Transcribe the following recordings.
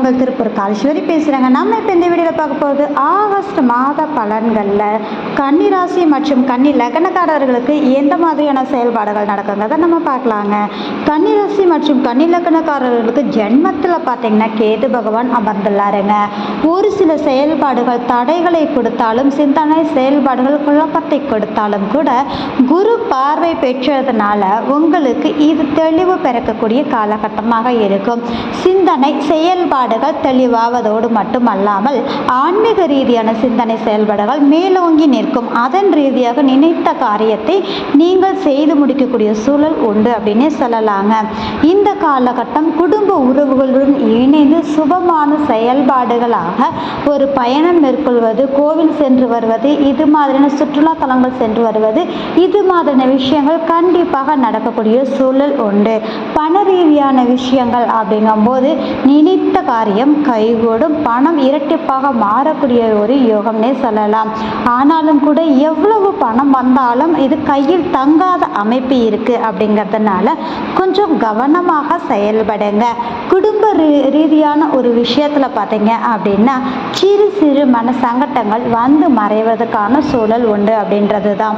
உங்கள் திருப்பூர் காலேஸ்வரி பேசுகிறேங்க. நம்ம இப்போ இந்த வீடியோவில் பார்க்க போகிறது ஆகஸ்ட் மாத பலன்களில் கன்னி ராசி மற்றும் கன்னி லக்னக்காரர்களுக்கு எந்த மாதிரியான செயல்பாடுகள் நடக்குங்கிறத நம்ம பார்க்கலாங்க. கன்னி ராசி மற்றும் கன்னி லக்னக்காரர்களுக்கு ஜென்மத்தில் பார்த்தீங்கன்னா கேது பகவான் அமர்ந்துள்ளாருங்க. ஒரு சில செயல்பாடுகள் தடைகளை கொடுத்தாலும், சிந்தனை செயல்பாடுகள் குழப்பத்தை கொடுத்தாலும் கூட குரு பார்வை பெற்றதுனால உங்களுக்கு இது தெளிவு பிறக்கக்கூடிய காலகட்டமாக இருக்கும். சிந்தனை செயல்பாடுகள் தெளிவாவதோடு மட்டுமல்லாமல் ஆன்மீக ரீதியான சிந்தனை செயல்பாடுகள் மேலோங்கி நிற்கும். அதன் ரீதியாக நினைத்த காரியத்தை நீங்கள் செய்து முடிக்கக்கூடிய சூழல் உண்டு அப்படின்னு சொல்லலாங்க. இந்த காலகட்டம் குடும்ப உறவுகளுடன் இணைந்து சுபமான செயல்பாடுகளாக ஒரு பயணம் மேற்கொள்வது, கோவில் சென்று வருவது, இது மாதிரியான சுற்றுலா தலங்கள் சென்று வருவது, இது மாதிரியான விஷயங்கள் கண்டிப்பாக நடக்கக்கூடிய சூழல் உண்டு. பண ரீதியான விஷயங்கள் அப்படிங்கும்போது நினைத்த காரியம் கைகூடும், பணம் இரட்டிப்பாக மாறக்கூடிய ஒரு யோகம்னே சொல்லலாம். ஆனாலும் கூட எவ்வளவு பணம் வந்தாலும் இது கையில் தங்காத அமைப்பு இருக்கு அப்படிங்கிறதுனால கொஞ்சம் கவனமாக செயல்படுங்க. குடும்ப ரீதியான ஒரு விஷயத்துல பார்த்தீங்க அப்படின்னா சிறு சிறு மன சங்கடங்கள் வந்து மறைவதற்கான சூழல் உண்டு அப்படின்றது தான்.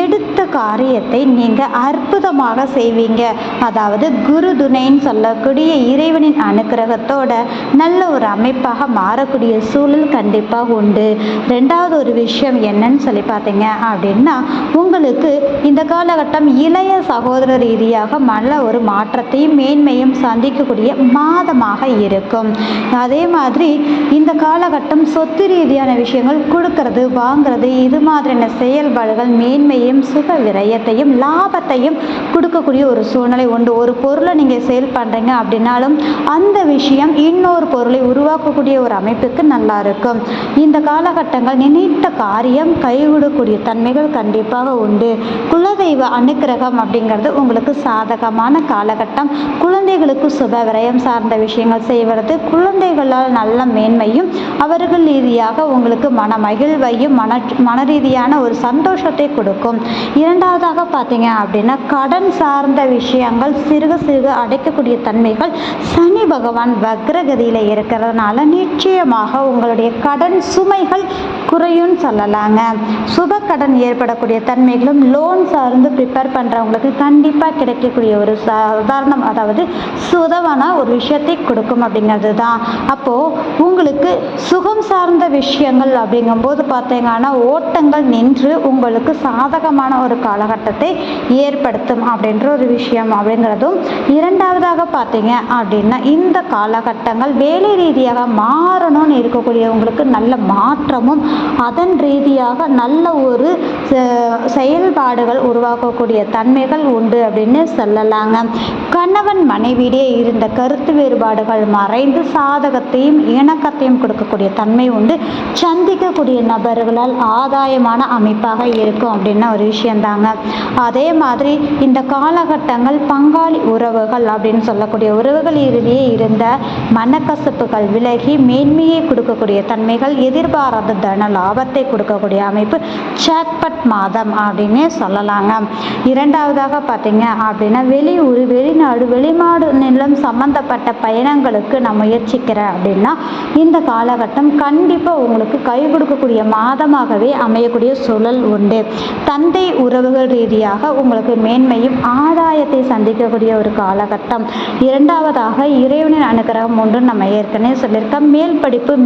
எடுத்த காரியத்தை நீங்க அற்புதமாக செய்வீங்க. அதாவது குரு துணைன்னு சொல்லக்கூடிய இறைவனின் அனுக்கிரகத்தோட நல்ல ஒரு அமைப்பாக மாறக்கூடிய சூழல் கண்டிப்பாக உண்டு. ரெண்டாவது ஒரு விஷயம் என்னன்னு சொல்லி பார்த்தீங்க அப்படின்னா, உங்களுக்கு இந்த காலகட்டம் இளைய சகோதர ரீதியாக நல்ல ஒரு மாற்றத்தையும் மேன்மையும் சந்திக்கக்கூடிய மாதமாக இருக்கும். அதே மாதிரி இந்த காலகட்டம் சொத்து ரீதியான விஷயங்கள் கொடுக்கறது வாங்கிறது, இது மாதிரியான செயல்பாடுகள் மேன்மையும் சுக விரயத்தையும் லாபத்தையும் கொடுக்கக்கூடிய ஒரு சூழ்நிலை உண்டு. ஒரு பொருளை நீங்கள் சேல் பண்ணுறீங்க அப்படின்னாலும் அந்த விஷயம் இன்னொரு பொருளை உருவாக்கக்கூடிய ஒரு அமைப்புக்கு நல்லா இருக்கும். இந்த காலகட்டங்கள் நினைத்த காரியம் கைவிடக்கூடிய தன்மைகள் கண்டிப்பாக உண்டு. குலதெய்வ அனுக்கிரகம் அப்படிங்கிறது உங்களுக்கு சாதகமான காலகட்டம். குழந்தைகளுக்கு சுப விரயம் சார்ந்த விஷயங்கள் செய்வது, குழந்தைகளால் நல்ல மேன்மையும் அவர்கள் ரீதியாக உங்களுக்கு மன மகிழ்வையும் மன ரீதியான ஒரு சந்தோஷத்தை கொடுக்கும். இரண்டாவதாக பார்த்தீங்க அப்படின்னா கடன் சார்ந்த விஷயங்கள் சிறுக சிறுக அடைக்கக்கூடிய தன்மைகள் சனி பகவான் வக்ரகதியில் இருக்கிறதுனால நிச்சயமாக உங்களுடைய கடன் சுமைகள் குறையும் சொல்லலாங்க. சுப கடன் ஏற்படக்கூடிய தன்மைகளும் லோன் சார்ந்து ப்ரிப்பேர் பண்ணுறவங்களுக்கு கண்டிப்பாக கிடைக்கக்கூடிய ஒரு சாதாரணம், அதாவது சுதவான ஒரு விஷயத்தை கொடுக்கும் அப்படிங்கிறது தான். அப்போது உங்களுக்கு சுகம் சார்ந்த விஷயங்கள் அப்படிங்கும்போது பார்த்தீங்கன்னா ஓட்டங்கள் நின்று உங்களுக்கு சாதகமான ஒரு காலகட்டத்தை ஏற்படுத்தும் அப்படின்ற ஒரு விஷயம் அப்படிங்கிறதும். இரண்டாவதாக பார்த்தீங்க அப்படின்னா இந்த காலகட்டங்கள் வேலை ரீதியாக மாறணும்னு இருக்கக்கூடியவங்களுக்கு நல்ல மாற்றமும் அதன் ரீதியாக நல்ல ஒரு செயல்பாடுகள் உருவாக்கக்கூடிய தன்மைகள் உண்டு அப்படின்னு சொல்லலாங்க. கணவன் மனைவியிடையே இருந்த கருத்து வேறுபாடுகள் மறைந்து சாதகத்தையும் இணக்கத்தையும் கொடுக்கக்கூடிய தன்மை உண்டு. சந்திக்கக்கூடிய நபர்களால் ஆதாயமான அமைப்பாக இருக்கும் அப்படின்னா ஒரு விஷயந்தாங்க. அதே மாதிரி இந்த காலகட்டங்கள் பங்காளி உறவுகள் அப்படின்னு சொல்லக்கூடிய உறவுகள் இறுதியே இருந்த மனக்கசப்புகள் விலகி மேன்மையை கொடுக்கக்கூடிய தன்மைகள், எதிர்பாராத தன லாபத்தை கொடுக்கக்கூடிய அமைப்பு ஜாக்பாட் மாதம் அப்படின்னே சொல்லலாங்க. இரண்டாவதாக பார்த்தீங்க அப்படின்னா வெளியூர் வெளிநாடு வெளிநாடு நிலம் சம்பந்தப்பட்ட பயணங்களுக்கு நான் முயற்சிக்கிறேன் அப்படின்னா இந்த காலகட்டம் கண்டிப்பாக உங்களுக்கு கை கொடுக்கக்கூடிய மாதமாகவே அமையக்கூடிய சூழல் உண்டு. தந்தை உறவுகள் ரீதியாக உங்களுக்கு மேன்மையும் ஆதாயத்தை சந்திக்கக்கூடிய ஒரு காலகட்டம். இரண்டாவதாக இறைவனின் அனுக்கிரகம் ஒன்று நம்ம ஏற்கனவே சொல்லியிருக்கோம்.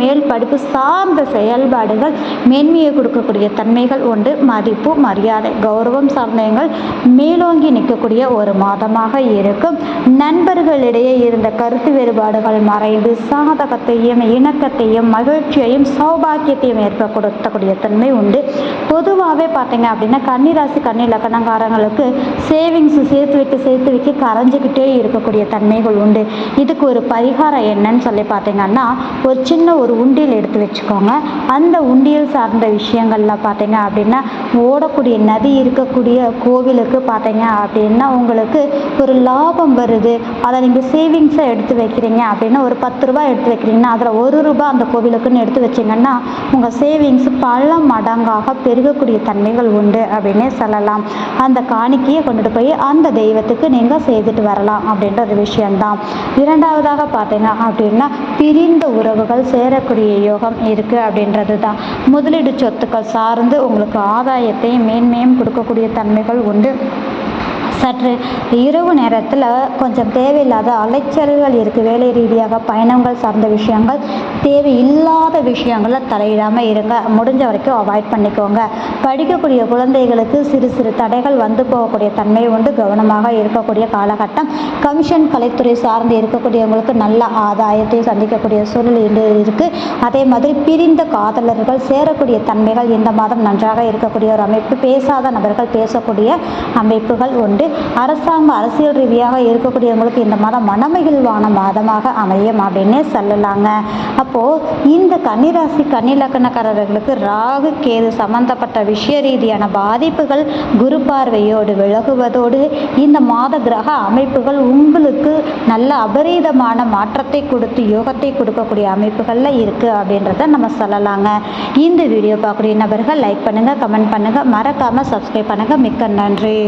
மேல் படிப்பு சார்ந்த செயல்பாடுகள் மேன்மையை கொடுக்கக்கூடிய தன்மைகள் உண்டு. மதிப்பு மரியாதை கௌரவம் சார்ந்தவங்கள் மேலோங்கி நிற்கக்கூடிய ஒரு மாதமாக இருக்கும். நண்பர்களிடையே இருந்த கருத்து வேறுபாடுகள் மறைந்து சாதகத்தையும் இணக்கத்தையும் மகிழ்ச்சியையும் சௌபாக்கியத்தையும் ஏற்படுத்தக்கூடிய தன்மை உண்டு. பொதுவாகவே பார்த்தீங்க அப்படின்னா கன்னிராசி கன்னி லக்னக்காரங்களுக்கு சேவிங்ஸ் சேர்த்து வைக்க கரைஞ்சிக்கிட்டே இருக்கக்கூடிய தன்மைகள் உண்டு. இதுக்கு ஒரு பரிகாரம் என்னன்னு சொல்லி பார்த்தீங்கன்னா ஒரு சின்ன ஒரு உண்டியல் எடுத்து வச்சுக்கோங்க. அந்த உண்டியல் சார்ந்த விஷயங்கள்ல பார்த்தீங்க அப்படின்னா ஓடக்கூடிய நதி இருக்கக்கூடிய கோவிலுக்கு பார்த்தீங்க அப்படின்னா உங்களுக்கு ஒரு லாபம் வருது. அதை நீங்கள் சேவிங்ஸாக எடுத்து வைக்கிறீங்க அப்படின்னா ஒரு 10 ரூபாய் எடுத்து வைக்கிறீங்கன்னா அதில் 1 ரூபாய் அந்த கோவிலுக்குன்னு எடுத்து வச்சிங்கன்னா உங்கள் சேவிங்ஸ் பல மடங்காக பெருகக்கூடிய தன்மைகள் உண்டு அப்படின்னே சொல்லலாம். அந்த காணிக்கையை கொண்டுட்டு போய் அந்த தெய்வத்துக்கு நீங்கள் செய்துட்டு வரலாம் அப்படின்ற ஒரு விஷயம்தான். இரண்டாவதாக பார்த்தீங்க அப்படின்னா பிரிந்த உறவுகள் சேரக்கூடிய யோகம் இருக்குது அப்படின்றது தான். முதலீடு சொத்துக்கள் சார்ந்து உங்களுக்கு ஆதாயத்தையும் மேன்மையும் கொடுக்கக்கூடிய தன்மைகள் உண்டு. சற்று இரவு நேரத்தில் கொஞ்சம் தேவையில்லாத அலைச்சல்கள் இருக்குது. வேலை ரீதியாக பயணங்கள் சார்ந்த விஷயங்கள், தேவையில்லாத விஷயங்களில் தலையிடாமல் இருங்க. முடிஞ்ச வரைக்கும் அவாய்ட் பண்ணிக்கோங்க. படிக்கக்கூடிய குழந்தைகளுக்கு சிறு சிறு தடைகள் வந்து போகக்கூடிய தன்மை உண்டு. கவனமாக இருக்கக்கூடிய காலகட்டம். கமிஷன் கலைத்துறை சார்ந்து இருக்கக்கூடியவங்களுக்கு நல்ல ஆதாயத்தை சந்திக்கக்கூடிய சூழ்நிலை இருக்குது. அதே மாதிரி பிரிந்த காதலர்கள் சேரக்கூடிய தன்மைகள் இந்த மாதம் நன்றாக இருக்கக்கூடிய ஒரு அமைப்பு. பேசாத நபர்கள் பேசக்கூடிய அமைப்புகள் உண்டு. அரசியல் ரீதியாக இருக்கக்கூடியவங்களுக்கு இந்த மாதம் மனமகிழ்வான மாதமாக அமையும் அப்படின்னே சொல்லலாங்க. அப்போது இந்த கன்னிராசி கன்னி லக்னக்காரர்களுக்கு ராகு கேது சம்பந்தப்பட்ட விஷய ரீதியான பாதிப்புகள் குரு பார்வையோடு விலகுவதோடு இந்த மாத கிரக அமைப்புகள் உங்களுக்கு நல்ல அபரீதமான மாற்றத்தை கொடுத்து யோகத்தை கொடுக்கக்கூடிய அமைப்புகளில் இருக்குது அப்படின்றத நம்ம சொல்லலாங்க. இந்த வீடியோ பார்க்கக்கூடிய நபர்கள் லைக் பண்ணுங்கள், கமெண்ட் பண்ணுங்கள், மறக்காமல் சப்ஸ்கிரைப் பண்ணுங்கள். மிக்க நன்றி.